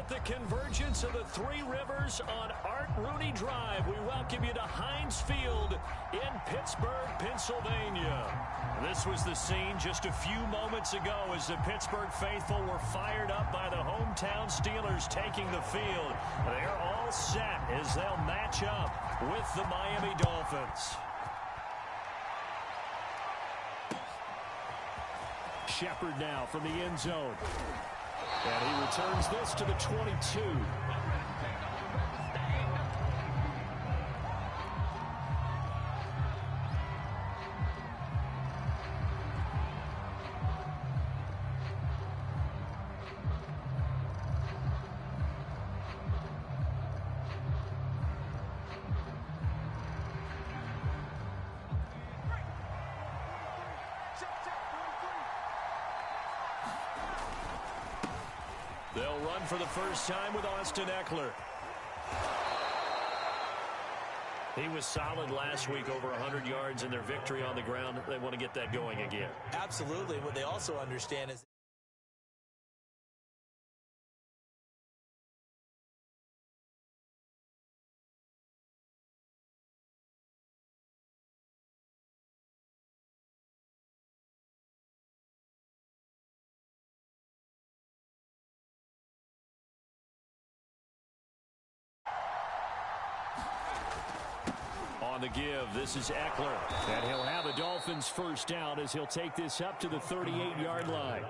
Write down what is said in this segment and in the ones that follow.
At the convergence of the Three Rivers on Art Rooney Drive, we welcome you to Heinz Field in Pittsburgh, Pennsylvania. This was the scene just a few moments ago as the Pittsburgh faithful were fired up by the hometown Steelers taking the field. They're all set as they'll match up with the Miami Dolphins. Shepard now from the end zone. And he returns this to the 22. They'll run for the first time with Austin Eckler. He was solid last week, over 100 yards in their victory on the ground. They want to get that going again. Absolutely. What they also understand is on the give, this is Eckler. And he'll have a Dolphins first down as he'll take this up to the 38-yard line.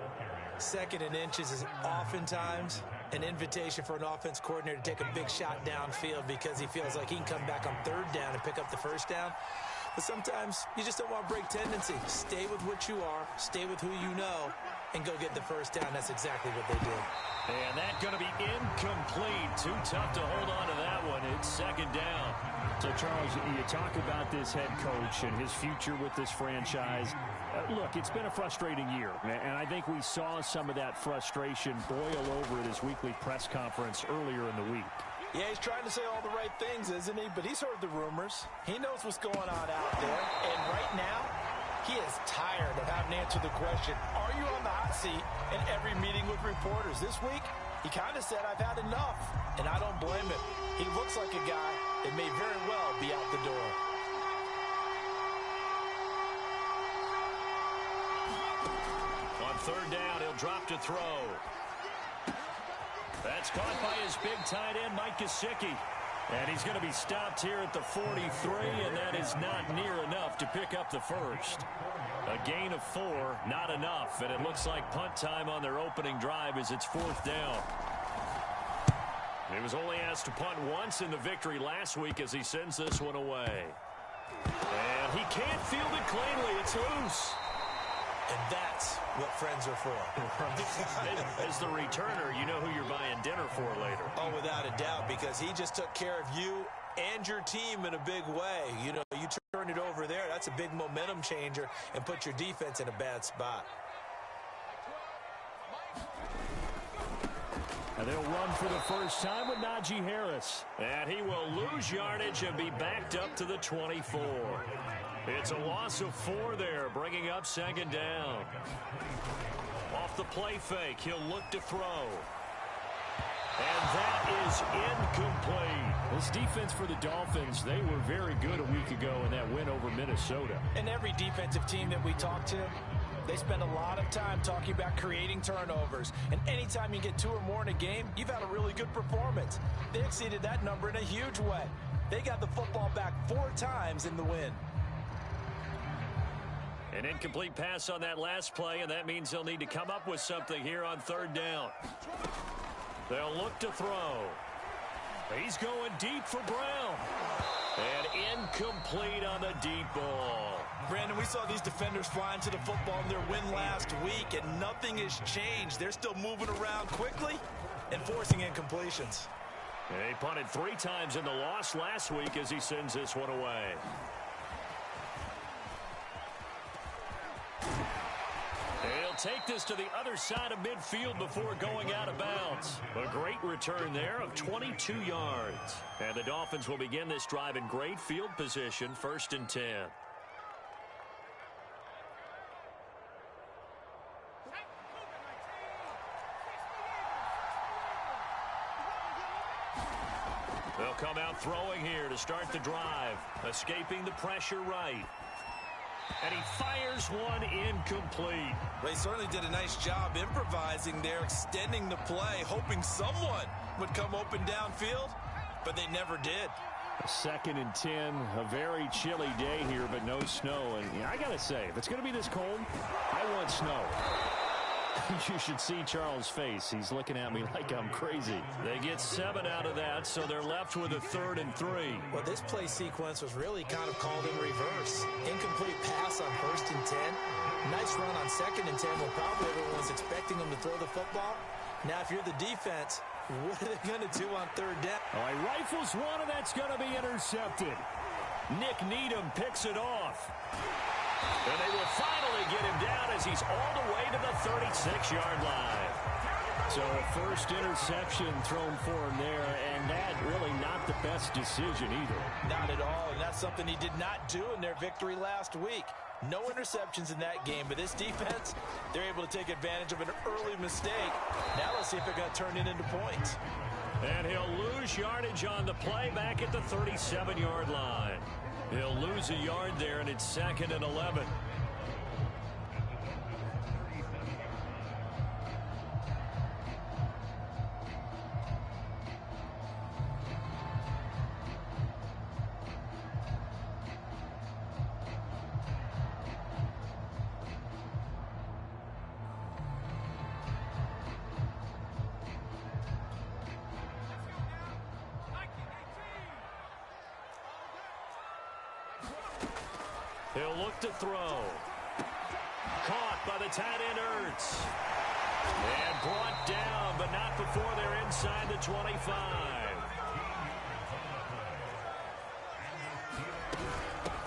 second and inches is oftentimes an invitation for an offense coordinator to take a big shot downfield because he feels like he can come back on third down and pick up the first down. But sometimes you just don't want to break tendency. Stay with what you are, stay with who you know, and go get the first down. That's exactly what they did. And that's going to be incomplete. Too tough to hold on to that one. It's second down. So, Charles, you talk about this head coach and his future with this franchise. Look, it's been a frustrating year, and I think we saw some of that frustration boil over at his weekly press conference earlier in the week. Yeah, he's trying to say all the right things, isn't he? But he's heard the rumors. He knows what's going on out there. And right now, he is tired of having to answer the question, are you on the hot seat in every meeting with reporters? This week, he kind of said, I've had enough. And I don't blame him. He looks like a guy that may very well be out the door. On third down, he'll drop to throw. That's caught by his big tight end, Mike Gesicki. And he's going to be stopped here at the 43, and that is not near enough to pick up the first. A gain of 4, not enough, and it looks like punt time on their opening drive as it's fourth down. He was only asked to punt once in the victory last week as he sends this one away. And he can't field it cleanly. It's loose. And that's what friends are for. As the returner, you know who you're buying dinner for later. Oh, without a doubt, because he just took care of you and your team in a big way. You know, you turn it over there, that's a big momentum changer and put your defense in a bad spot. And they'll run for the first time with Najee Harris. And he will lose yardage and be backed up to the 24. It's a loss of 4 there, bringing up second down. Off the play fake, he'll look to throw. And that is incomplete. This defense for the Dolphins, they were very good a week ago in that win over Minnesota. And every defensive team that we talk to, they spend a lot of time talking about creating turnovers. And anytime you get 2 or more in a game, you've had a really good performance. They exceeded that number in a huge way. They got the football back 4 times in the win. An incomplete pass on that last play, and that means they'll need to come up with something here on third down. They'll look to throw. He's going deep for Brown. And incomplete on the deep ball. Brandon, we saw these defenders flying to the football in their win last week, and nothing has changed. They're still moving around quickly and forcing incompletions. He punted 3 times in the loss last week as he sends this one away. He'll take this to the other side of midfield before going out of bounds. A great return there of 22 yards. And the Dolphins will begin this drive in great field position, 1st and 10. They'll come out throwing here to start the drive, escaping the pressure right. And he fires one incomplete. Well, he certainly did a nice job improvising there, extending the play, hoping someone would come open downfield, but they never did. 2nd and 10, a very chilly day here, but no snow. And I got to say, if it's going to be this cold, I want snow. You should see Charles' face. He's looking at me like I'm crazy. They get 7 out of that, so they're left with a 3rd and 3. Well, this play sequence was really kind of called in reverse. Incomplete pass on 1st and 10. Nice run on 2nd and 10 when probably everyone was expecting them to throw the football. Now, if you're the defense, what are they going to do on 3rd down? Oh, he rifles one, and that's going to be intercepted. Nick Needham picks it off. And they will finally get him down as he's all the way to the 36-yard line. So a first interception thrown for him there, and that really not the best decision either. Not at all, and that's something he did not do in their victory last week. No interceptions in that game, but this defense, they're able to take advantage of an early mistake. Now let's see if they're going to turn it into points. And he'll lose yardage on the play back at the 37-yard line. He'll lose a yard there, and it's 2nd and 11. He'll look to throw. Caught by the tight end, Ertz. And brought down, but not before they're inside the 25.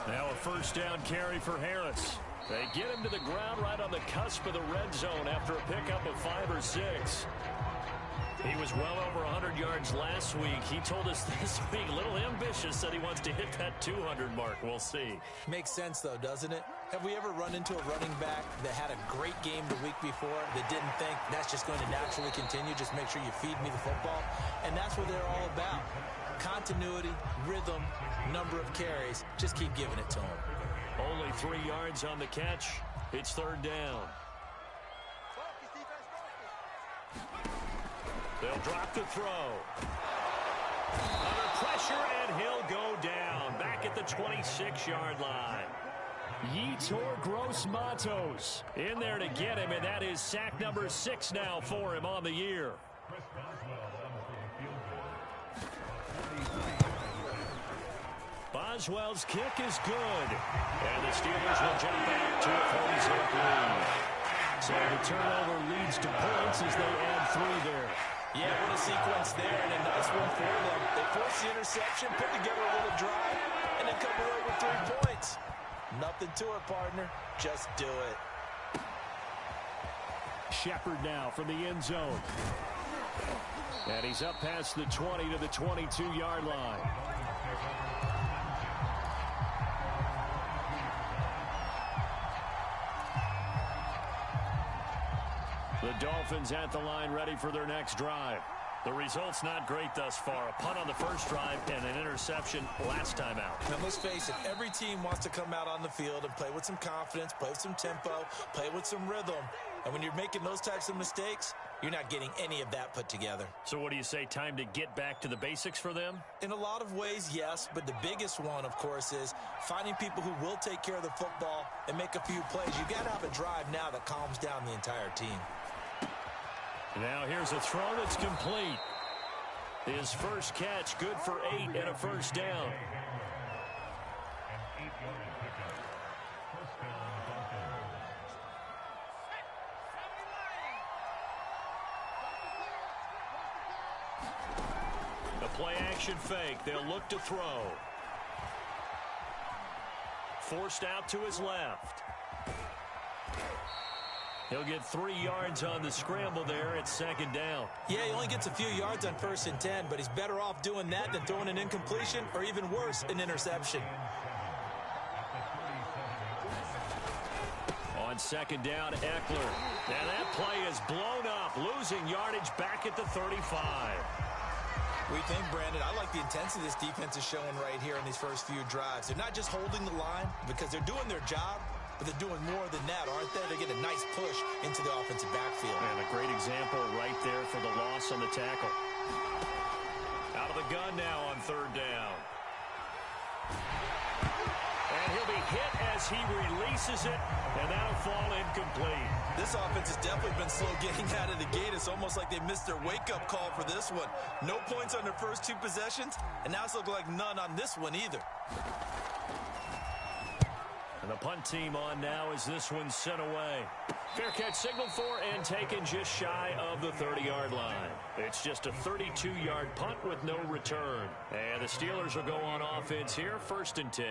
Now a first down carry for Harris. They get him to the ground right on the cusp of the red zone after a pickup of 5 or 6. He was well over 100 yards last week. He told us this week, a little ambitious, that he wants to hit that 200 mark. We'll see. Makes sense, though, doesn't it? Have we ever run into a running back that had a great game the week before that didn't think that's just going to naturally continue? Just make sure you feed me the football. And that's what they're all about. Continuity, rhythm, number of carries. Just keep giving it to them. Only 3 yards on the catch. It's 3rd down. They'll drop the throw. Under pressure, and he'll go down. Back at the 26-yard line. Yetur Gross-Matos in there to get him, and that is sack number 6 now for him on the year. Boswell's kick is good. And the Steelers will jump back to a 40-zip lead. So the turnover leads to points as they add 3 there. Yeah, what a sequence there, and a nice one for them. They force the interception, put together a little drive, and then come away with 3 points. Nothing to it, partner. Just do it. Shepard now from the end zone. And he's up past the 20 to the 22-yard line. The Dolphins at the line ready for their next drive. The result's not great thus far. A punt on the first drive and an interception last time out. Now, let's face it, every team wants to come out on the field and play with some confidence, play with some tempo, play with some rhythm. And when you're making those types of mistakes, you're not getting any of that put together. So what do you say, time to get back to the basics for them? In a lot of ways, yes, but the biggest one, of course, is finding people who will take care of the football and make a few plays. You've got to have a drive now that calms down the entire team. Now here's a throw that's complete. His first catch, good for 8 and a first down. The play action fake. They'll look to throw. Forced out to his left. He'll get 3 yards on the scramble there at 2nd down. Yeah, he only gets a few yards on 1st and 10, but he's better off doing that than throwing an incompletion or even worse, an interception. On 2nd down, Eckler. And that play is blown up, losing yardage back at the 35. What do you think, Brandon? I like the intensity this defense is showing right here in these first few drives. They're not just holding the line because they're doing their job, but they're doing more than that, aren't they? They're getting a nice push into the offensive backfield. And a great example right there for the loss on the tackle. Out of the gun now on third down. And he'll be hit as he releases it, and that'll fall incomplete. This offense has definitely been slow getting out of the gate. It's almost like they missed their wake-up call for this one. No points on their first two possessions, and now it's looking like none on this one either. And the punt team on now as this one's sent away. Fair catch signaled for and taken just shy of the 30-yard line. It's just a 32-yard punt with no return. And the Steelers will go on offense here, 1st and 10.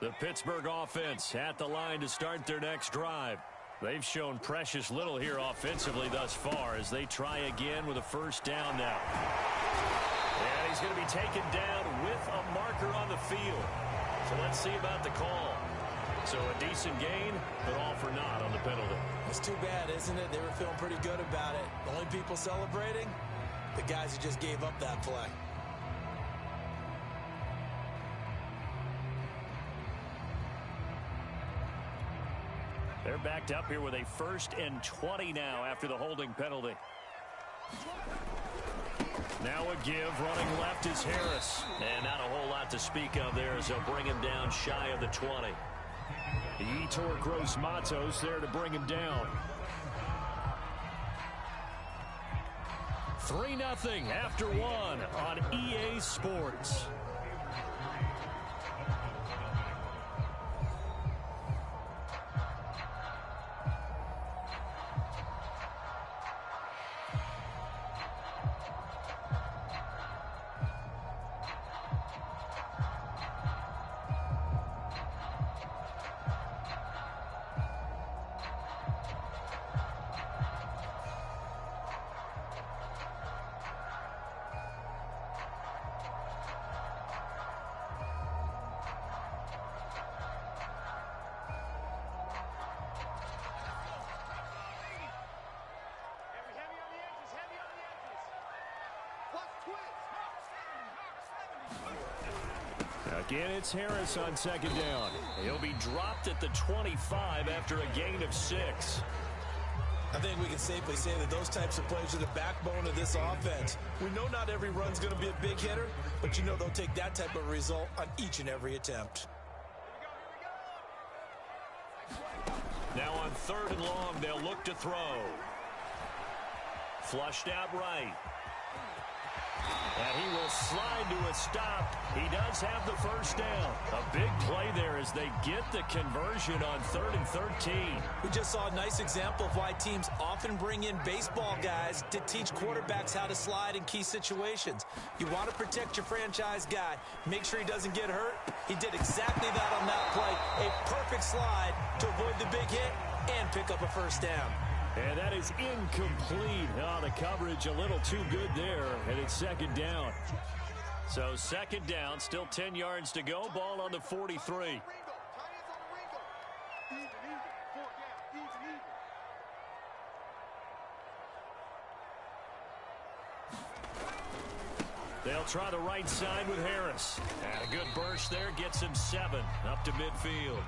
The Pittsburgh offense at the line to start their next drive. They've shown precious little here offensively thus far as they try again with a first down now. And he's going to be taken down with a marker on the field. So let's see about the call. So a decent gain, but all for naught on the penalty. It's too bad, isn't it? They were feeling pretty good about it. The only people celebrating, the guys who just gave up that play. They're backed up here with a 1st and 20 now after the holding penalty. Now a give, running left is Harris. And not a whole lot to speak of there as they'll bring him down shy of the 20. Yetur Gross-Matos there to bring him down. 3-0 after 1 on EA Sports. Again, it's Harris on 2nd down. He'll be dropped at the 25 after a gain of 6. I think we can safely say that those types of plays are the backbone of this offense. We know not every run's going to be a big hitter, but you know they'll take that type of result on each and every attempt. Now on 3rd and long, they'll look to throw. Flushed out right. And he will slide to a stop. He does have the first down. A big play there as they get the conversion on 3rd and 13. We just saw a nice example of why teams often bring in baseball guys to teach quarterbacks how to slide in key situations. You want to protect your franchise guy. Make sure he doesn't get hurt. He did exactly that on that play. A perfect slide to avoid the big hit and pick up a first down. And that is incomplete. Oh, the coverage a little too good there, and it's 2nd down. So 2nd down, still 10 yards to go. Ball on the 43. They'll try the right side with Harris. And a good burst there gets him 7 up to midfield.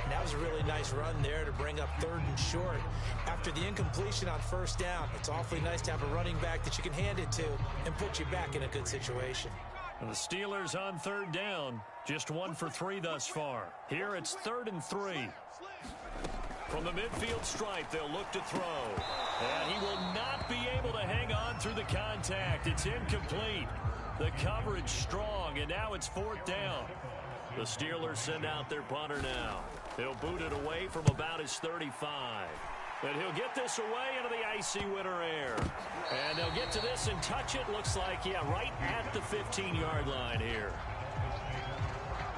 And that was a really nice run there to bring up 3rd and short. After the incompletion on 1st down, it's awfully nice to have a running back that you can hand it to and put you back in a good situation. And the Steelers on 3rd down, just 1 for 3 thus far. Here it's 3rd and 3. From the midfield stripe, they'll look to throw. And he will not be able to hang on through the contact. It's incomplete. The coverage strong, and now it's 4th down. The Steelers send out their punter now. He'll boot it away from about his 35. And he'll get this away into the icy winter air. And they'll get to this and touch it. Looks like, yeah, right at the 15-yard line here.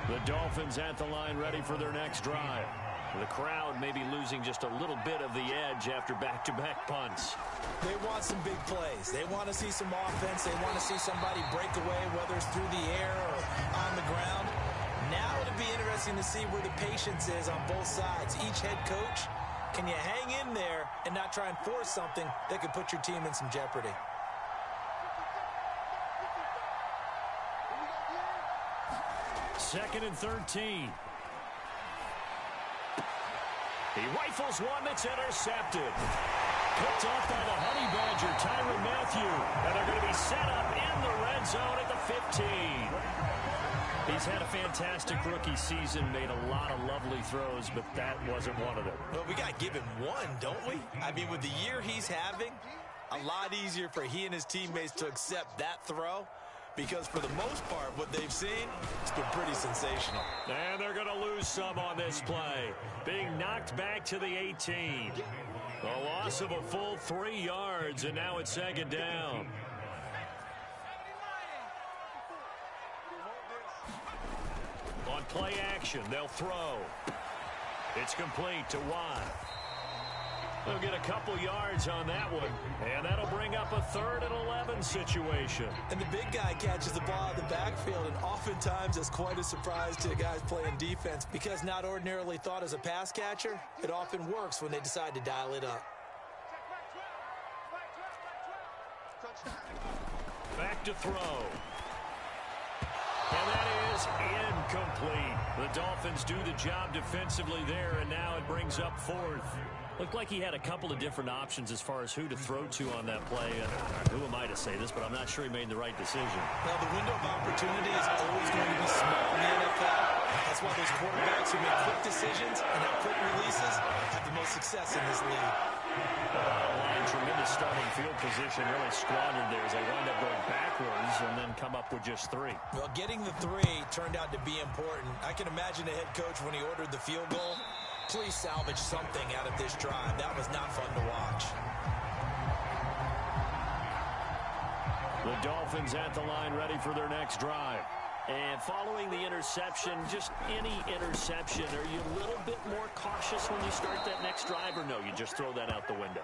The Dolphins at the line ready for their next drive. The crowd may be losing just a little bit of the edge after back-to-back punts. They want some big plays. They want to see some offense. They want to see somebody break away, whether it's through the air or on the ground. now it'll be interesting to see where the patience is on both sides. Each head coach, can you hang in there and not try and force something that could put your team in some jeopardy? Second and 13. He rifles one that's intercepted. Picked off by the Honey Badger, Tyrann Mathieu. And they're going to be set up in the red zone at the 15. He's had a fantastic rookie season, made a lot of lovely throws, but that wasn't one of them. Well, we got to give him one, don't we? I mean, with the year he's having, a lot easier for he and his teammates to accept that throw, because for the most part, what they've seen, it's been pretty sensational. And they're going to lose some on this play. Being knocked back to the 18. A loss of a full 3 yards, and now it's second down. On play action, they'll throw. It's complete to Watt. They'll get a couple yards on that one, and that'll bring up a 3rd and 11 situation. And the big guy catches the ball in the backfield, and oftentimes it's quite a surprise to the guys playing defense, because not ordinarily thought as a pass catcher, it often works when they decide to dial it up. Back to throw. And that is incomplete. The Dolphins do the job defensively there, and now it brings up 4th. Looked like he had a couple of different options as far as who to throw to on that play. Who am I to say this, but I'm not sure he made the right decision. Well, the window of opportunity is always going to be small in the NFL. That's why those quarterbacks who make quick decisions and have quick releases have the most success in this league. Line, tremendous starting field position, really squandered there as they wind up going backwards and then come up with just 3. Well, getting the 3 turned out to be important. I can imagine the head coach when he ordered the field goal. Please salvage something out of this drive. That was not fun to watch. The Dolphins at the line ready for their next drive. And following the interception, just any interception, are you a little bit more cautious when you start that next drive, or no, you just throw that out the window?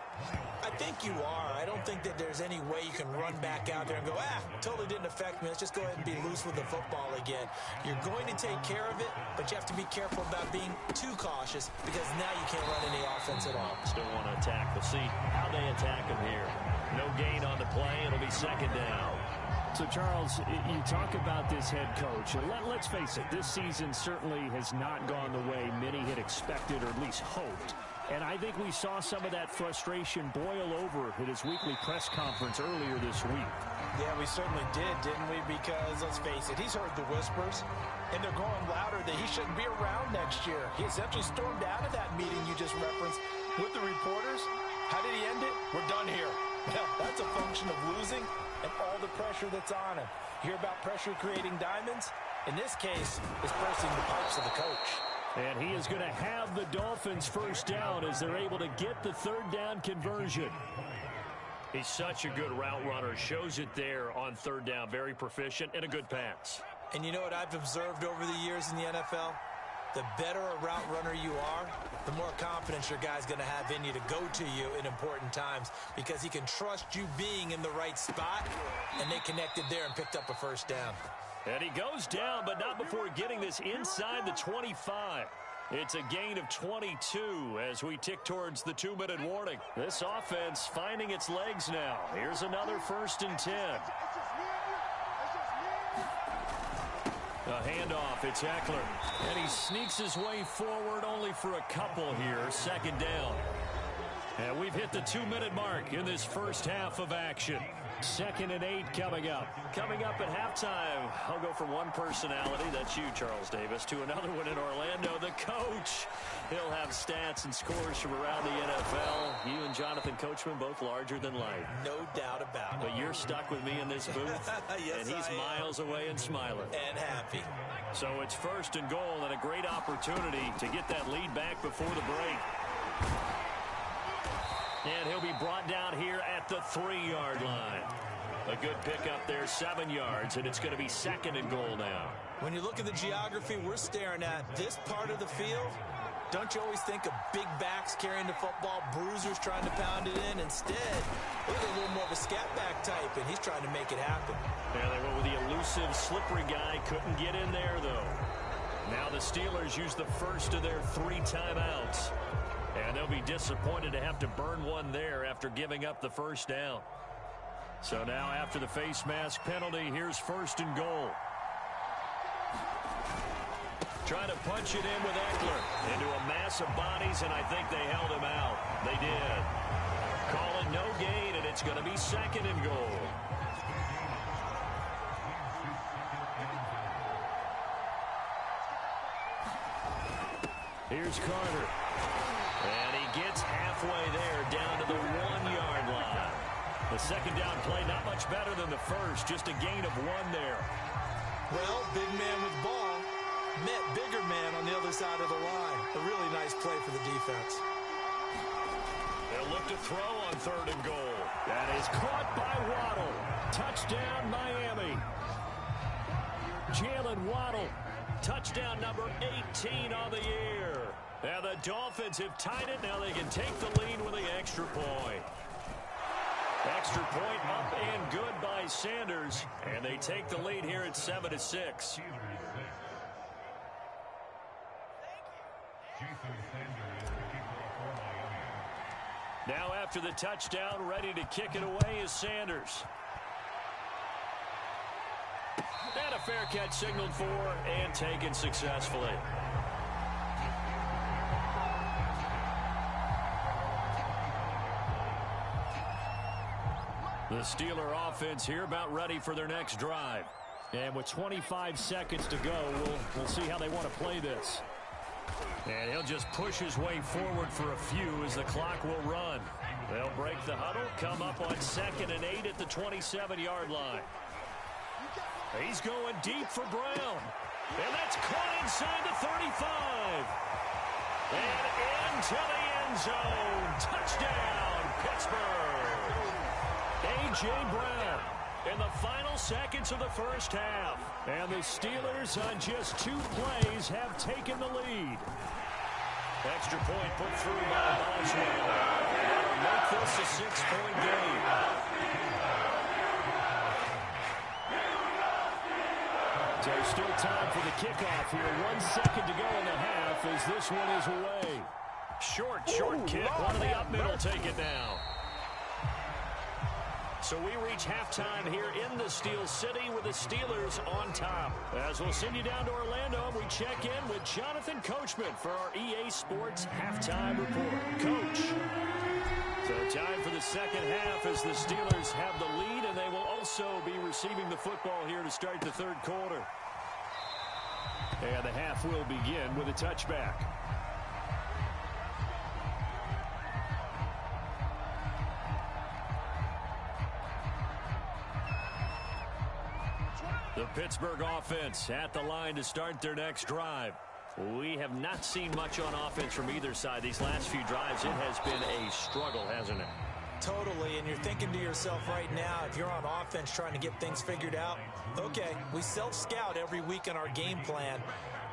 I think you are. I don't think that there's any way you can run back out there and go, totally didn't affect me. Let's just go ahead and be loose with the football again. You're going to take care of it, but you have to be careful about being too cautious, because now you can't run any offense at all. Still want to attack. We'll see how they attack him here. No gain on the play. It'll be second down. So, Charles, you talk about this head coach. Let's face it, this season certainly has not gone the way many had expected or at least hoped. And I think we saw some of that frustration boil over at his weekly press conference earlier this week. Yeah, we certainly did, didn't we? Because, let's face it, he's heard the whispers, and they're growing louder that he shouldn't be around next year. He essentially stormed out of that meeting you just referenced with the reporters. How did he end it? We're done here. Well, that's a function of losing and all the pressure that's on him. You hear about pressure creating diamonds? In this case, it's bursting the pipes of the coach. And he is going to have the Dolphins first down as they're able to get the 3rd down conversion. He's such a good route runner. Shows it there on 3rd down. Very proficient and a good pass. And you know what I've observed over the years in the NFL? The better a route runner you are, the more confidence your guy's going to have in you to go to you in important times, because he can trust you being in the right spot, and they connected there and picked up a first down. And he goes down, but not before getting this inside the 25. It's a gain of 22 as we tick towards the 2-minute warning. This offense finding its legs now. Here's another 1st and 10. A handoff, it's Eckler. And he sneaks his way forward only for a couple here. 2nd down. And we've hit the 2-minute mark in this first half of action. 2nd and 8 coming up. Coming up at halftime, I'll go from one personality, that's you, Charles Davis, to another one in Orlando, the coach. He'll have stats and scores from around the NFL. You and Jonathan Coachman both larger than life. No doubt about it. But you're stuck with me in this booth, yes, and he's miles away and smiling. And happy. So it's 1st and goal and a great opportunity to get that lead back before the break. And he'll be brought down here at the 3-yard line. A good pickup there, 7 yards, and it's going to be 2nd and goal now. When you look at the geography we're staring at, this part of the field, don't you always think of big backs carrying the football, bruisers trying to pound it in? Instead, look at a little more of a scat back type, and he's trying to make it happen. Yeah, they went with the elusive, slippery guy. Couldn't get in there, though. Now the Steelers use the first of their 3 timeouts. And they'll be disappointed to have to burn one there after giving up the first down. So now after the face mask penalty, here's 1st and goal. Trying to punch it in with Eckler into a mass of bodies, and I think they held him out. They did. Call it no gain, and it's going to be 2nd and goal. Here's Carter. And he gets halfway there down to the 1-yard line. The 2nd down play not much better than the first, just a gain of 1 there. Well, big man with ball met bigger man on the other side of the line. A really nice play for the defense. They'll look to throw on 3rd and goal. That is caught by Waddle. Touchdown, Miami. Jalen Waddle. Touchdown number 18 on the year. Now the Dolphins have tied it. Now they can take the lead with the extra point. Extra point up and good by Sanders. And they take the lead here at 7-6. Now after the touchdown, ready to kick it away is Sanders. And a fair catch signaled for and taken successfully. The Steeler offense here about ready for their next drive. And with 25 seconds to go, we'll see how they want to play this. And he'll just push his way forward for a few as the clock will run. They'll break the huddle, come up on 2nd and 8 at the 27-yard line. He's going deep for Brown. And that's caught inside the 35. And into the end zone. Touchdown, Pittsburgh. A.J. Brown in the final seconds of the first half. And the Steelers on just 2 plays have taken the lead. Extra point put through by Boswell. That'll make this a 6-point game. So still time for the kickoff here. 1 second to go in the half as this one is away. Short kick. One of the up middle take it now. So we reach halftime here in the Steel City with the Steelers on top. As we'll send you down to Orlando, we check in with Jonathan Coachman for our EA Sports Halftime Report. Coach. So time for the second half as the Steelers have the lead, and they will also be receiving the football here to start the 3rd quarter. And the half will begin with a touchback. The Pittsburgh offense at the line to start their next drive. We have not seen much on offense from either side. These last few drives, it has been a struggle, hasn't it? Totally, and you're thinking to yourself right now, if you're on offense trying to get things figured out, okay, we self-scout every week in our game plan.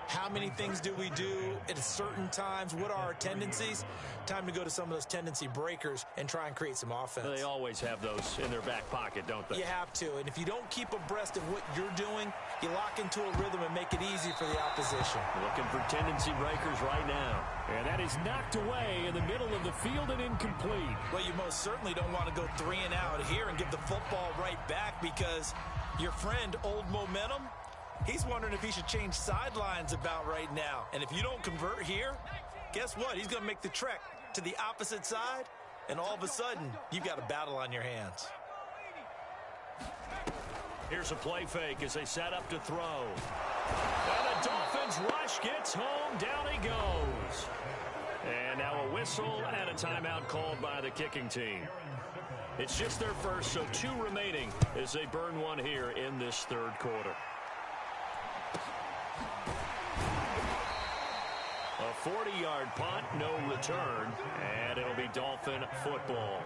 How many things do we do at certain times? What are our tendencies? Time to go to some of those tendency breakers and try and create some offense. They always have those in their back pocket, don't they? You have to, and if you don't keep abreast of what you're doing, you lock into a rhythm and make it easy for the opposition. Looking for tendency breakers right now. And that is knocked away in the middle of the field and incomplete. Well, you most certainly don't want to go 3 and out here and give the football right back because your friend, Old Momentum, he's wondering if he should change sidelines about right now. And if you don't convert here, guess what? He's going to make the trek to the opposite side, and all of a sudden, you've got a battle on your hands. Here's a play fake as they set up to throw. And the Dolphins rush gets home. Down he goes. And now a whistle and a timeout called by the kicking team. It's just their first, so 2 remaining as they burn one here in this 3rd quarter. A 40-yard punt, no return, and it'll be Dolphin football.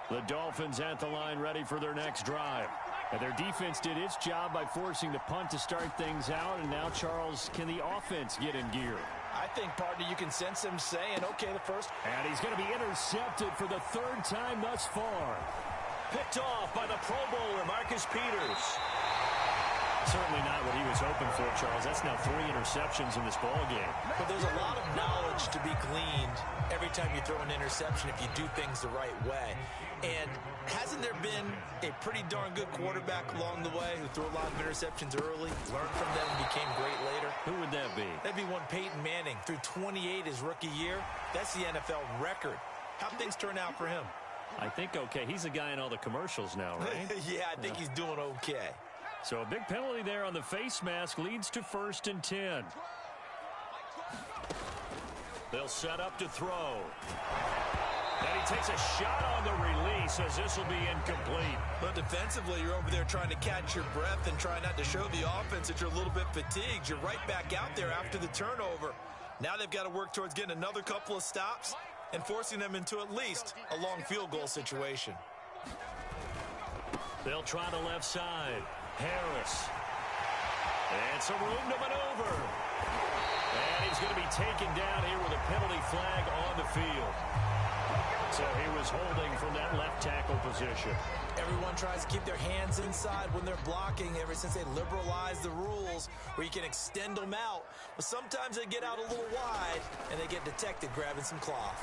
The Dolphins at the line ready for their next drive. And their defense did its job by forcing the punt to start things out, and now, Charles, can the offense get in gear? I think, partner, you can sense him saying, okay, the first. And he's going to be intercepted for the 3rd time thus far. picked off by the Pro Bowler, Marcus Peters. Certainly not what he was hoping for, Charles. That's now 3 interceptions in this ball game. But there's a lot of knowledge to be gleaned every time you throw an interception if you do things the right way. And hasn't there been a pretty darn good quarterback along the way who threw a lot of interceptions early, learned from them, and became great later? Who would that be? That'd be one Peyton Manning. Threw 28 his rookie year. That's the NFL record. How'd things turn out for him? I think okay. He's the guy in all the commercials now, right? Yeah, I think he's doing okay. So a big penalty there on the face mask leads to 1st and 10. They'll set up to throw. And he takes a shot on the release as this will be incomplete. But defensively, you're over there trying to catch your breath and try not to show the offense that you're a little bit fatigued. You're right back out there after the turnover. Now they've got to work towards getting another couple of stops and forcing them into at least a long field goal situation. They'll try the left side. Harris. And some room to maneuver. And he's going to be taken down here with a penalty flag on the field. So he was holding from that left tackle position. Everyone tries to keep their hands inside when they're blocking ever since they liberalized the rules where you can extend them out. But sometimes they get out a little wide and they get detected grabbing some cloth.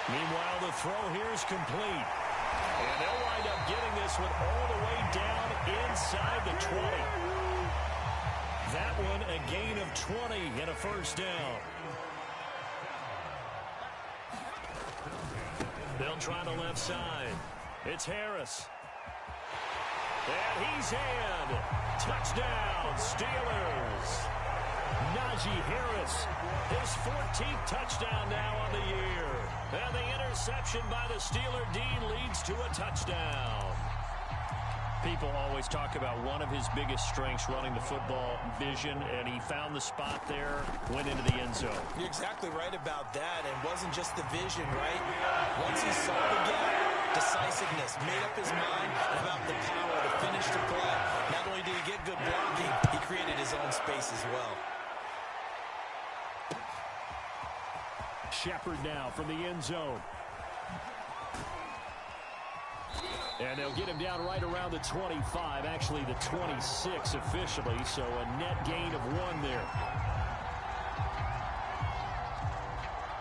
Meanwhile, the throw here is complete. And they'll wind up getting this one all the way down inside the 20. That one a gain of 20 and a 1st down. They'll try the left side. It's Harris. And he's in. Touchdown, Steelers. Najee Harris, his 14th touchdown now on the year. And the interception by the Steeler D leads to a touchdown. People always talk about one of his biggest strengths running the football, vision, and he found the spot there, went into the end zone. You're exactly right about that, and wasn't just the vision, right? Once he saw the gap, decisiveness, made up his mind about the power to finish the play. Not only did he get good blocking, he created his own space as well. Shepard now from the end zone. And they'll get him down right around the 25, actually the 26 officially, so a net gain of 1 there.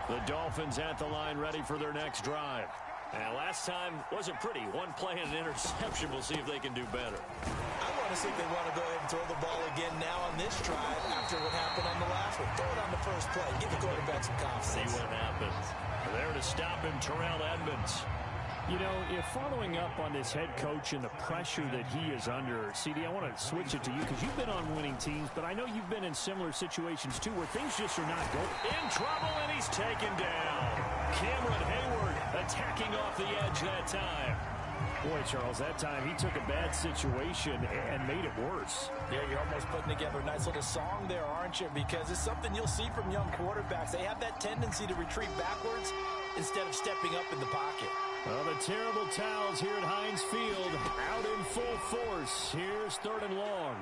The Dolphins at the line ready for their next drive. And last time wasn't pretty. 1 play and an interception. We'll see if they can do better. I want to see if they want to go ahead and throw the ball again now on this drive after what happened on the last one. Throw it on the first play. Give the quarterback some confidence. See what happens. There to stop him, Terrell Edmonds. You know, if following up on this head coach and the pressure that he is under, CD, I want to switch it to you because you've been on winning teams, but I know you've been in similar situations too where things just are not going. In trouble, and he's taken down. Cameron Hayward attacking off the edge that time. Boy, Charles, that time he took a bad situation and made it worse. Yeah, you're almost putting together a nice little song there, aren't you? Because it's something you'll see from young quarterbacks. They have that tendency to retreat backwards instead of stepping up in the pocket. Well, the terrible towels here at Heinz Field out in full force. Here's 3rd and long.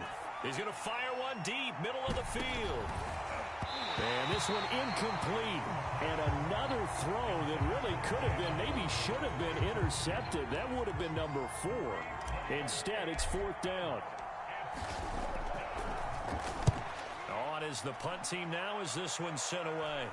He's going to fire one deep, middle of the field. And this one incomplete. And another throw that really could have been, maybe should have been intercepted. That would have been number 4. Instead, it's 4th down. On is the punt team now as this one's sent away.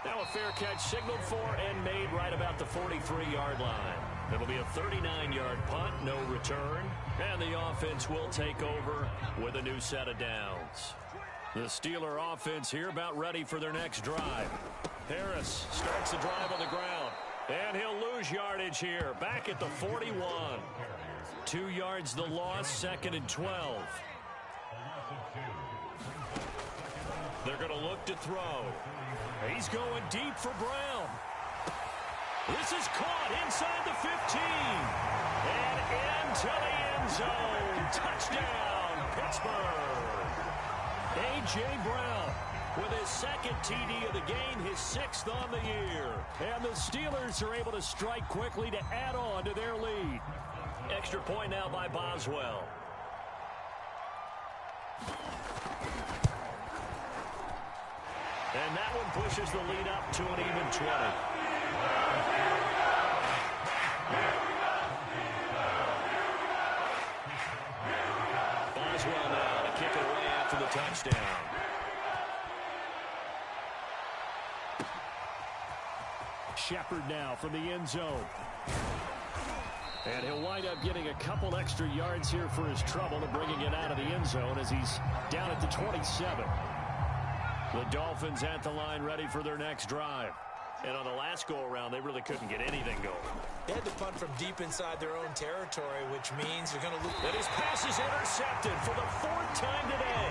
Now a fair catch signaled for and made right about the 43-yard line. It'll be a 39-yard punt, no return. And the offense will take over with a new set of downs. The Steeler offense here about ready for their next drive. Harris starts the drive on the ground. And he'll lose yardage here. Back at the 41. 2 yards the loss, 2nd and 12. They're going to look to throw. He's going deep for Brown. This is caught inside the 15. And into the end zone. Touchdown, Pittsburgh. A.J. Brown with his 2nd TD of the game, his 6th on the year. And the Steelers are able to strike quickly to add on to their lead. Extra point now by Boswell. And that one pushes the lead up to an even 20. the touchdown. Shepard now from the end zone. And he'll wind up getting a couple extra yards here for his trouble and bringing it out of the end zone as he's down at the 27. The Dolphins at the line ready for their next drive. And on the last go-around, they really couldn't get anything going. They had to punt from deep inside their own territory, which means they're going to lose. And his pass is intercepted for the 4th time today.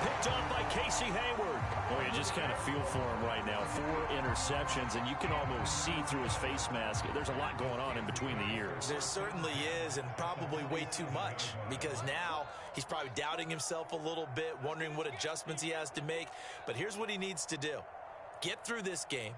Picked off by Casey Hayward. Well, you just kind of feel for him right now. 4 interceptions, and you can almost see through his face mask. There's a lot going on in between the ears. There certainly is, and probably way too much, because now he's probably doubting himself a little bit, wondering what adjustments he has to make. But here's what he needs to do. Get through this game,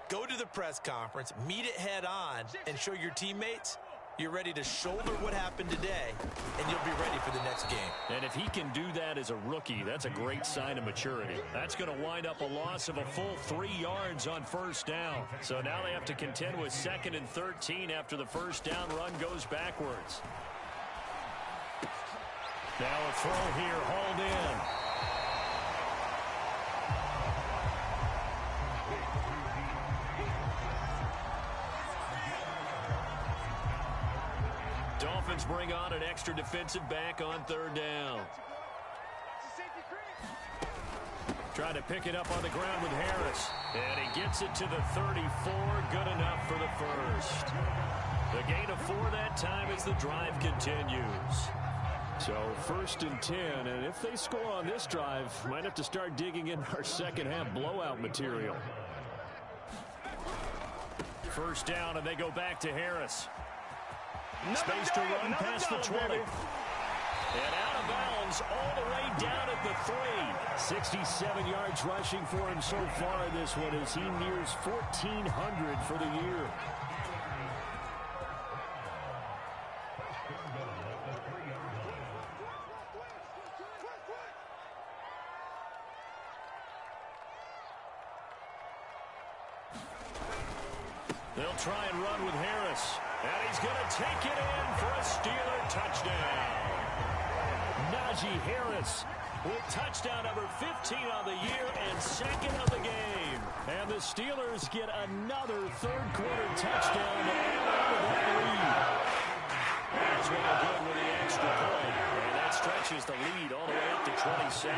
go to the press conference, meet it head on, and show your teammates you're ready to shoulder what happened today, and you'll be ready for the next game. And if he can do that as a rookie, that's a great sign of maturity. That's going to wind up a loss of a full 3 yards on first down. So now they have to contend with 2nd and 13 after the first down run goes backwards. Now a throw here, hauled in. Dolphins bring on an extra defensive back on 3rd down. Trying to pick it up on the ground with Harris. And he gets it to the 34. Good enough for the first. The gain of 4 that time as the drive continues. So 1st and 10, and if they score on this drive, might have to start digging in our second-half blowout material. First down, and they go back to Harris. Space to run past the 20. And out of bounds all the way down at the 3. 67 yards rushing for him so far in this one as he nears 1,400 for the year. They'll try and run with Harris. And he's going to take it in for a Steeler touchdown. Najee Harris with touchdown number 15 on the year and 2nd of the game. And the Steelers get another 3rd quarter touchdown to add on to that lead. Boswell good with the extra point. And that stretches the lead all the way up to 27.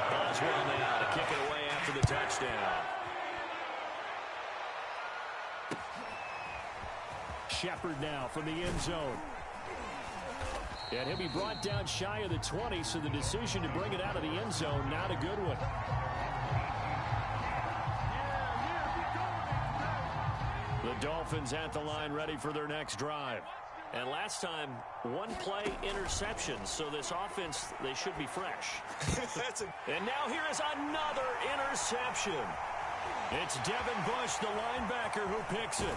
Boswell now to kick it away after the touchdown. Shepard now from the end zone. And he'll be brought down shy of the 20, so the decision to bring it out of the end zone, not a good one. The Dolphins at the line ready for their next drive. And last time, 1 play interception, so this offense, they should be fresh. And now here is another interception. It's Devin Bush, the linebacker, who picks it.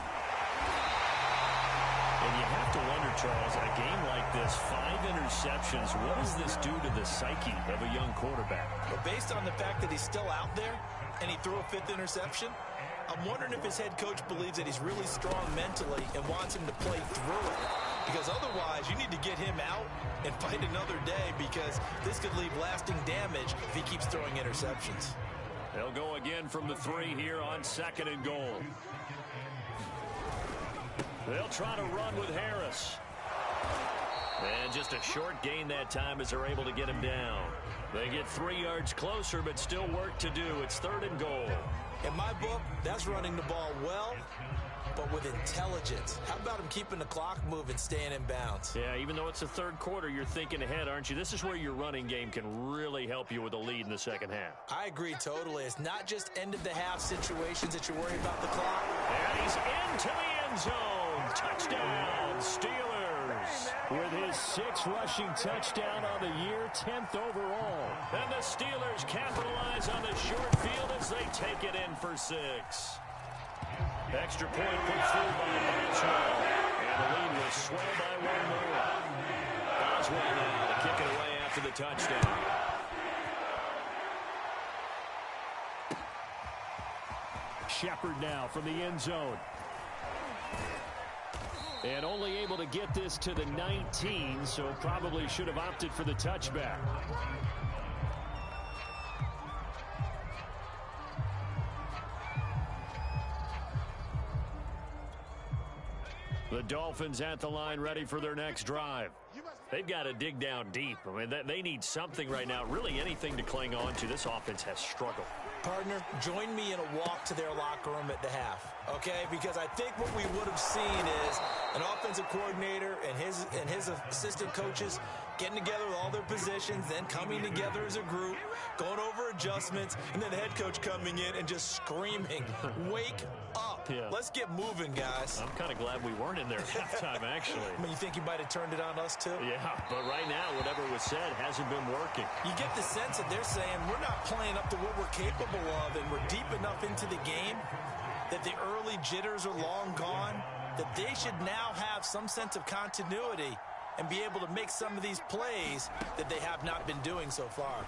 And you have to wonder, Charles, in a game like this, 5 interceptions, what does this do to the psyche of a young quarterback? But based on the fact that he's still out there and he threw a 5th interception, I'm wondering if his head coach believes that he's really strong mentally and wants him to play through it. Because otherwise, you need to get him out and fight another day, because this could leave lasting damage if he keeps throwing interceptions. They'll go again from the 3 here on 2nd and goal. They'll try to run with Harris. And just a short gain that time as they're able to get him down. They get 3 yards closer, but still work to do. It's 3rd and goal. In my book, that's running the ball well, but with intelligence. How about him keeping the clock moving, staying in bounds? Yeah, even though it's the 3rd quarter, you're thinking ahead, aren't you? This is where your running game can really help you with a lead in the second half. I agree totally. It's not just end-of-the-half situations that you're worried about the clock. And he's into the end zone. Touchdown, Steelers. With his 6th rushing touchdown on the year, 10th overall. And the Steelers capitalize on the short field as they take it in for 6. Extra point put through by Boswell. And the lead was swelled by 1 more. Boswell now to kick it away after the touchdown. Shepard now from the end zone. And only able to get this to the 19, so probably should have opted for the touchback. The Dolphins at the line, ready for their next drive. They've got to dig down deep. I mean, they need something right now, really anything to cling on to. This offense has struggled. Partner, join me in a walk to their locker room at the half, okay? Because I think what we would have seen is an offensive coordinator and his assistant coaches getting together with all their positions, then coming together as a group, going over adjustments, and then the head coach coming in and just screaming, wake up. Yeah. Let's get moving, guys. I'm kind of glad we weren't in there at halftime, actually. I mean, you think he might have turned it on us, too? Yeah, but right now, whatever was said hasn't been working. You get the sense that they're saying we're not playing up to what we're capable of, and we're deep enough into the game that the early jitters are long gone, that they should now have some sense of continuity and be able to make some of these plays that they have not been doing so far.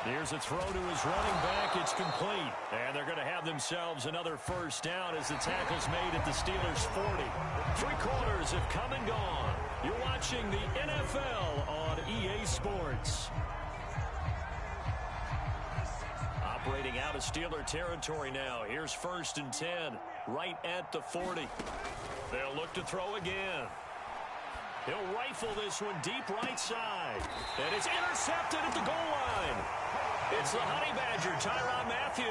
Here's a throw to his running back. It's complete. And they're going to have themselves another first down as the tackle's made at the Steelers' 40. 3 quarters have come and gone. You're watching the NFL on EA Sports. Operating out of Steeler territory now. Here's 1st and 10, right at the 40. They'll look to throw again. He'll rifle this one deep right side. And it's intercepted at the goal line. It's the Honey Badger, Tyrann Mathieu.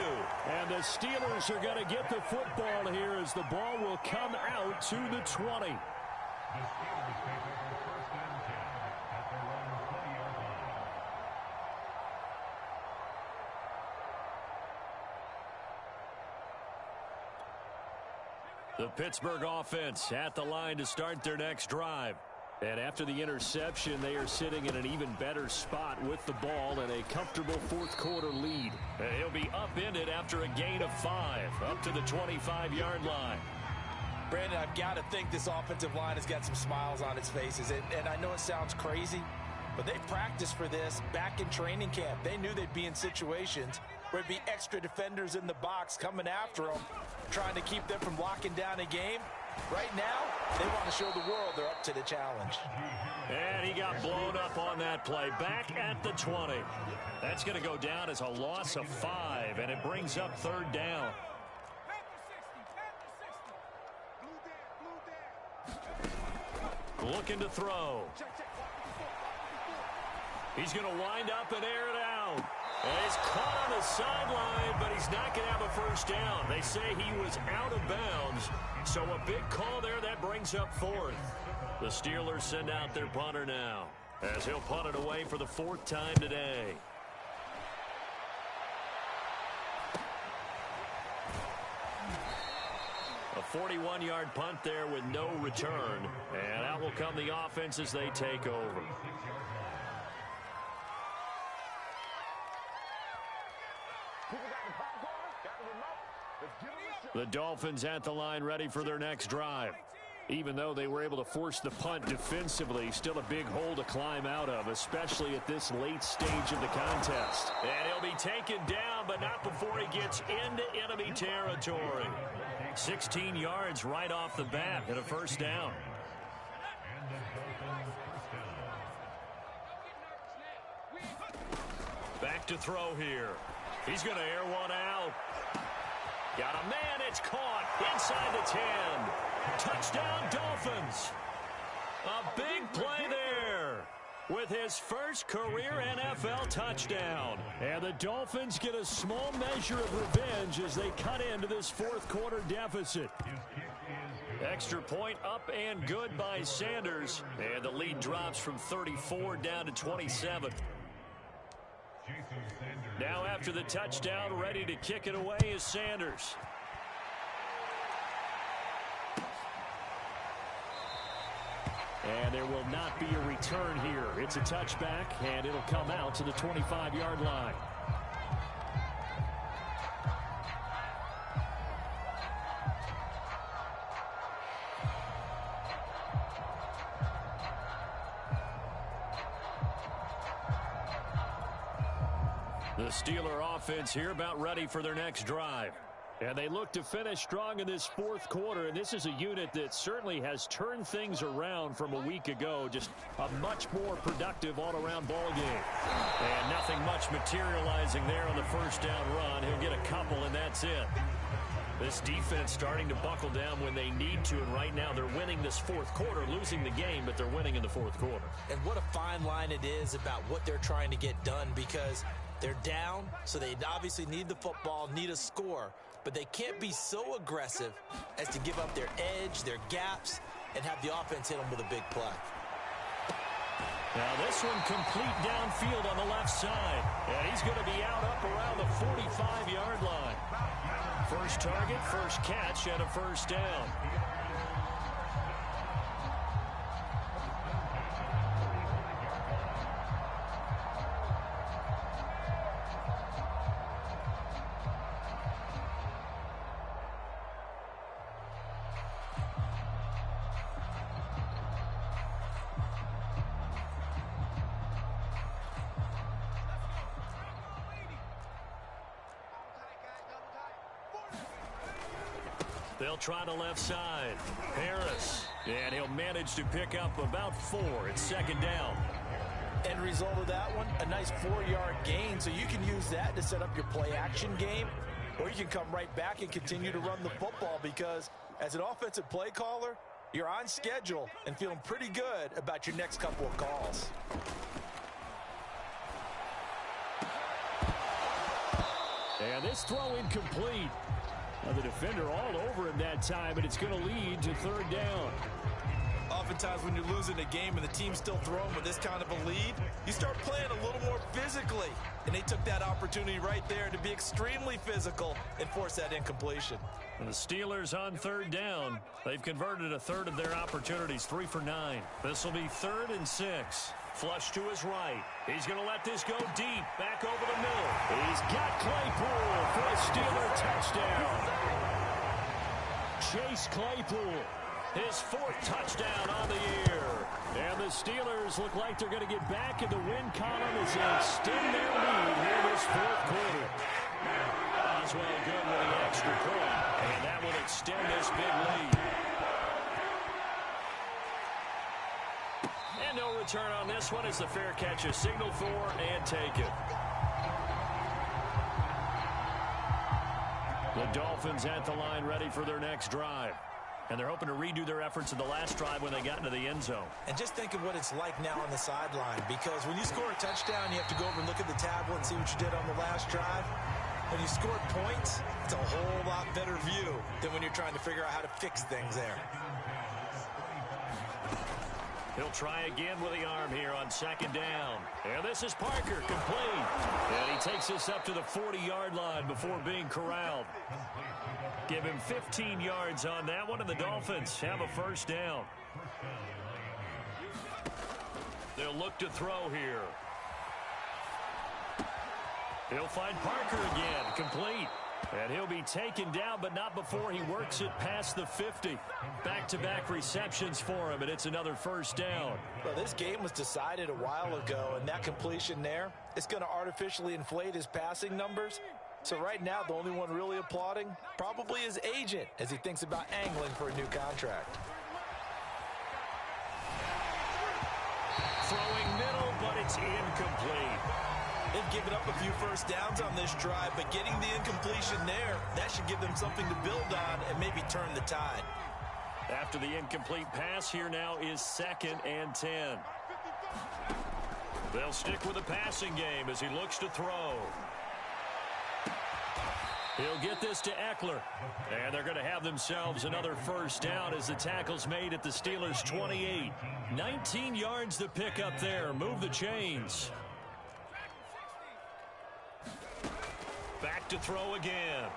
And the Steelers are going to get the football here as the ball will come out to the 20. The Pittsburgh offense at the line to start their next drive. And after the interception, they are sitting in an even better spot with the ball and a comfortable 4th quarter lead. And he'll be upended after a gain of 5, up to the 25-yard line. Brandon, I've got to think this offensive line has got some smiles on its faces. And I know it sounds crazy, but they practiced for this back in training camp. They knew they'd be in situations where it'd be extra defenders in the box coming after them, trying to keep them from locking down a game. Right now, they want to show the world they're up to the challenge. And he got blown up on that play. Back at the 20. That's going to go down as a loss of 5, and it brings up 3rd down. Looking to throw. He's going to wind up and air it out. And he's caught on the sideline, but he's not going to have a first down. They say he was out of bounds. So a big call there that brings up 4th. The Steelers send out their punter now, as he'll punt it away for the 4th time today. A 41-yard punt there with no return. And out will come the offense as they take over. The Dolphins at the line ready for their next drive. Even though they were able to force the punt defensively, still a big hole to climb out of, especially at this late stage of the contest. And he'll be taken down, but not before he gets into enemy territory. 16 yards right off the bat and a first down. Back to throw here. He's going to air one out. Got a man, it's caught inside the 10. Touchdown, Dolphins. A big play there with his first career NFL touchdown. And the Dolphins get a small measure of revenge as they cut into this 4th quarter deficit. Extra point up and good by Sanders. And the lead drops from 34 down to 27. Now after the touchdown, ready to kick it away is Sanders. And there will not be a return here. It's a touchback, and it'll come out to the 25-yard line. The Steeler offense here about ready for their next drive. And they look to finish strong in this 4th quarter, and this is a unit that certainly has turned things around from a week ago. Just a much more productive all-around ball game. And nothing much materializing there on the first down run. He'll get a couple, and that's it. This defense starting to buckle down when they need to, and right now they're winning this fourth quarter, losing the game, but they're winning in the fourth quarter. And what a fine line it is about what they're trying to get done, because they're down, so they obviously need the football, need a score, but they can't be so aggressive as to give up their edge, their gaps, and have the offense hit them with a big play. Now this one complete downfield on the left side. And he's going to be out up around the 45-yard line. First target, first catch, and a first down. They'll try the left side. Harris. And he'll manage to pick up about 4. It's second down. End result of that one, a nice 4-yard gain. So you can use that to set up your play-action game, or you can come right back and continue to run the football, because as an offensive play caller, you're on schedule and feeling pretty good about your next couple of calls. And this throw incomplete. Now the defender all over him that time, and it's going to lead to third down. Oftentimes when you're losing a game and the team's still throwing with this kind of a lead, you start playing a little more physically. And they took that opportunity right there to be extremely physical and force that incompletion. And the Steelers on third down. They've converted a third of their opportunities, 3 for 9. This will be 3rd and 6. Flush to his right. He's going to let this go deep. Back over the middle. He's got Claypool for a Steeler touchdown. Chase Claypool, his 4th touchdown on the year. And the Steelers look like they're going to get back in the win column as they extend their lead here this 4th quarter. Oswell good with the extra point. And that will extend this big lead. And no return on this one as the fair catch is signaled for and taken. The Dolphins at the line ready for their next drive. And they're hoping to redo their efforts in the last drive when they got into the end zone. And just think of what it's like now on the sideline, because when you score a touchdown, you have to go over and look at the tablet and see what you did on the last drive. When you scored points, it's a whole lot better view than when you're trying to figure out how to fix things there. He'll try again with the arm here on second down. And this is Parker, complete. And he takes this up to the 40-yard line before being corralled. Give him 15 yards on that one, and the Dolphins have a first down. They'll look to throw here. He'll find Parker again, complete. And he'll be taken down, but not before he works it past the 50. Back-to-back receptions for him, and it's another first down. Well, this game was decided a while ago, and that completion there is going to artificially inflate his passing numbers. So right now, the only one really applauding probably his agent as he thinks about angling for a new contract. Throwing middle, but it's incomplete. They've given up a few first downs on this drive, but getting the incompletion there, that should give them something to build on and maybe turn the tide. After the incomplete pass, here now is 2nd and 10. They'll stick with the passing game as he looks to throw. He'll get this to Eckler. And they're going to have themselves another first down as the tackle's made at the Steelers' 28. 19 yards to pick up there. Move the chains. Back to throw again.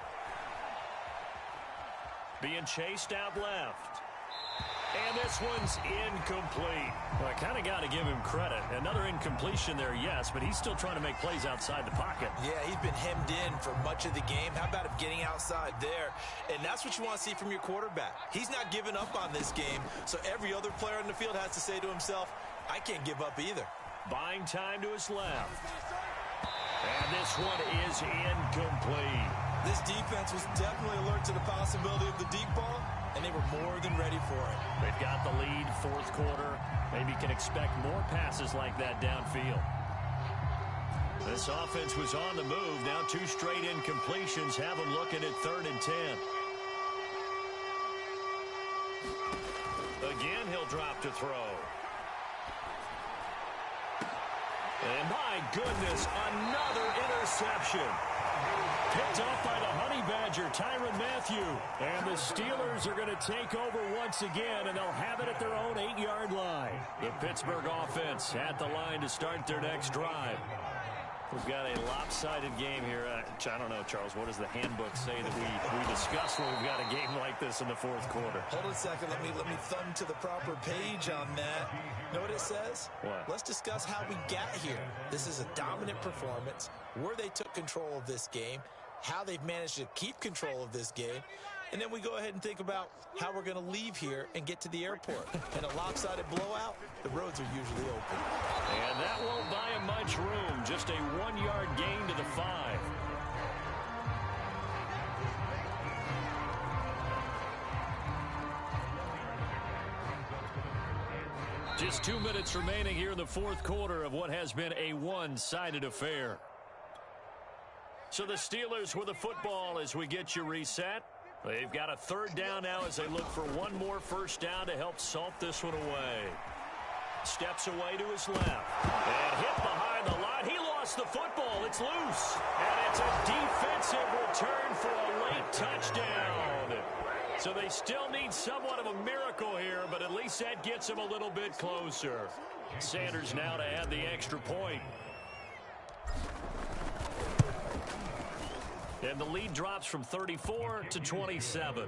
Being chased out left. And this one's incomplete. Well, I kind of got to give him credit. Another incompletion there, yes, but he's still trying to make plays outside the pocket. Yeah, he's been hemmed in for much of the game. How about him getting outside there? And that's what you want to see from your quarterback. He's not giving up on this game, so every other player on the field has to say to himself, I can't give up either. Buying time to his left. And this one is incomplete. This defense was definitely alert to the possibility of the deep ball, and they were more than ready for it. They've got the lead, 4th quarter. Maybe can expect more passes like that downfield. This offense was on the move. Now 2 straight incompletions have them looking at 3rd and 10. Again, he'll drop to throw. And my goodness, another interception. Picked off by the Honey Badger, Tyrann Mathieu. And the Steelers are going to take over once again, and they'll have it at their own 8-yard line. The Pittsburgh offense at the line to start their next drive. We've got a lopsided game here. I don't know, Charles, what does the handbook say that we discuss when we've got a game like this in the fourth quarter? Hold on a second. Let me thumb to the proper page on that. Know what it says? What? Let's discuss how we got here. This is a dominant performance, where they took control of this game, how they've managed to keep control of this game, and then we go ahead and think about how we're going to leave here and get to the airport. In a lopsided blowout, the roads are usually open. And that won't buy him much room. Just a 1-yard gain to the 5. Just 2 minutes remaining here in the fourth quarter of what has been a one-sided affair. So the Steelers with the football as we get you reset. They've got a third down now as they look for one more first down to help salt this one away. Steps away to his left. And hit behind the line. He lost the football. It's loose. And it's a defensive return for a late touchdown. So they still need somewhat of a miracle here, but at least that gets them a little bit closer. Sanders now to add the extra point. And the lead drops from 34 to 27.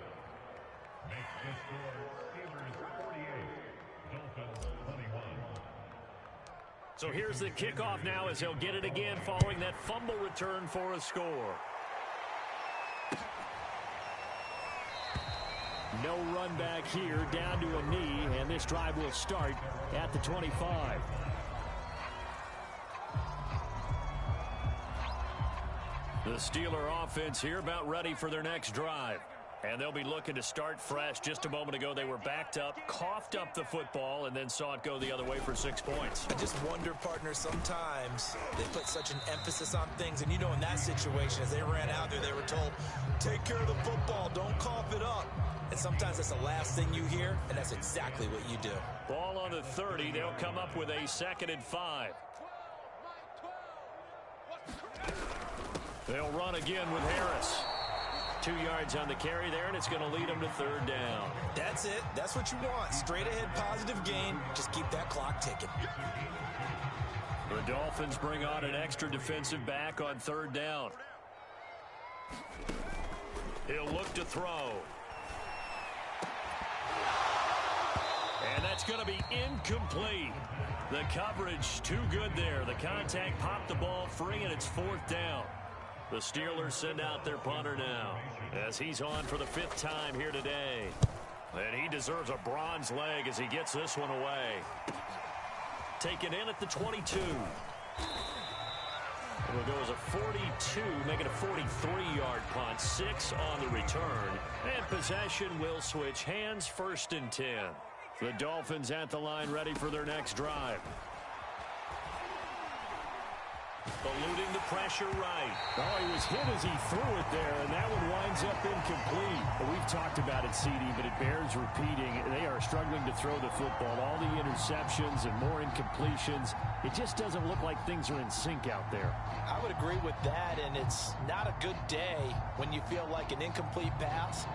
So here's the kickoff now as he'll get it again following that fumble return for a score. No run back here, down to a knee, and this drive will start at the 25. The Steeler offense here about ready for their next drive. And they'll be looking to start fresh. Just a moment ago, they were backed up, coughed up the football, and then saw it go the other way for 6 points. I just wonder, partner, sometimes they put such an emphasis on things. And, you know, in that situation, as they ran out there, they were told, take care of the football, don't cough it up. And sometimes that's the last thing you hear, and that's exactly what you do. Ball on the 30. They'll come up with a 2nd and 5. They'll run again with Harris. 2 yards on the carry there, and it's going to lead them to third down. That's it. That's what you want. Straight ahead positive gain. Just keep that clock ticking. The Dolphins bring on an extra defensive back on third down. He'll look to throw. And that's going to be incomplete. The coverage too good there. The contact popped the ball free, and it's 4th down. The Steelers send out their punter now as he's on for the 5th time here today. And he deserves a bronze leg as he gets this one away. Taken in at the 22. It'll go as a 42, make it a 43-yard punt, 6 on the return. And possession will switch hands, 1st and 10. The Dolphins at the line ready for their next drive. Eluding the pressure right. Oh, he was hit as he threw it there, and that one winds up incomplete. Well, we've talked about it, CD, but it bears repeating. They are struggling to throw the football. All the interceptions and more incompletions. It just doesn't look like things are in sync out there. I would agree with that, and it's not a good day when you feel like an incomplete pass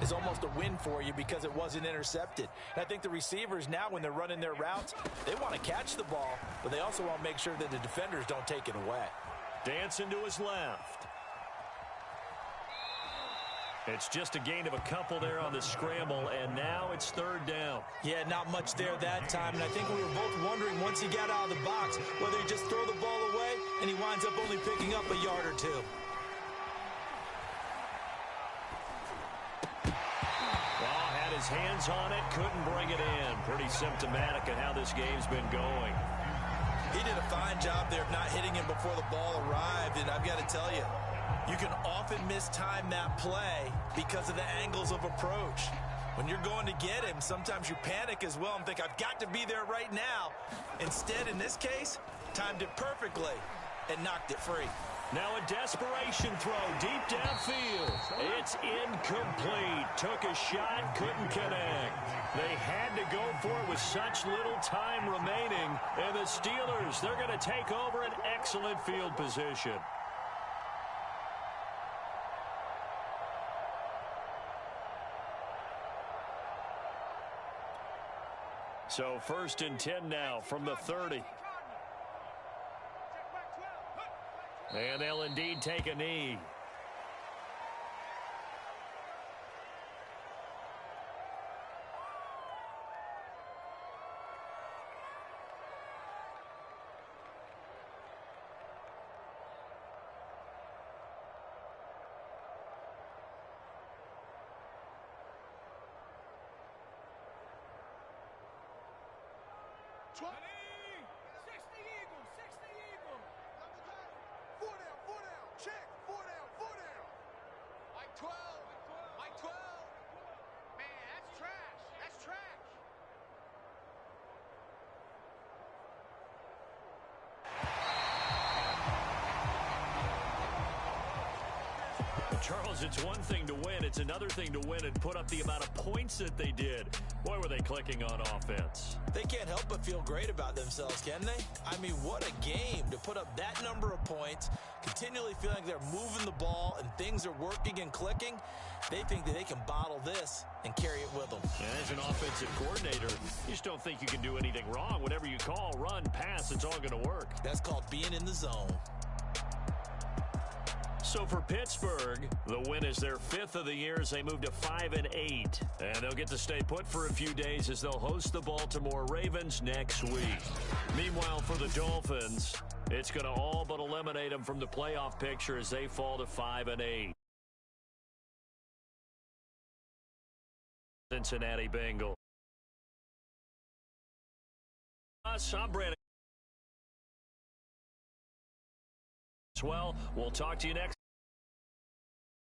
is almost a win for you because it wasn't intercepted. And I think the receivers now, when they're running their routes, they want to catch the ball, but they also want to make sure that the defenders don't take it away. Dancing to his left. It's just a gain of a couple there on the scramble, and now it's third down. Yeah, not much there that time, and I think we were both wondering once he got out of the box whether he just throw the ball away and he winds up only picking up a yard or two. His hands on it, couldn't bring it in. Pretty symptomatic of how this game's been going. He did a fine job there of not hitting him before the ball arrived, and I've got to tell you, you can often mistime that play because of the angles of approach. When you're going to get him, sometimes you panic as well and think, I've got to be there right now. Instead, in this case, timed it perfectly and knocked it free. Now a desperation throw deep downfield. It's incomplete. Took a shot, couldn't connect. They had to go for it with such little time remaining. And the Steelers, they're going to take over an excellent field position. So 1st and 10 now from the 30. And they'll indeed take a knee. Charles, it's one thing to win. It's another thing to win and put up the amount of points that they did. Boy, were they clicking on offense. They can't help but feel great about themselves, can they? I mean, what a game to put up that number of points, continually feeling like they're moving the ball and things are working and clicking. They think that they can bottle this and carry it with them. And as an offensive coordinator, you just don't think you can do anything wrong. Whatever you call, run, pass, it's all going to work. That's called being in the zone. So for Pittsburgh, the win is their 5th of the year as they move to 5-8. And they'll get to stay put for a few days as they'll host the Baltimore Ravens next week. Meanwhile, for the Dolphins, it's going to all but eliminate them from the playoff picture as they fall to 5-8. Cincinnati Bengals. I'm Brandon. Well, we'll talk to you next.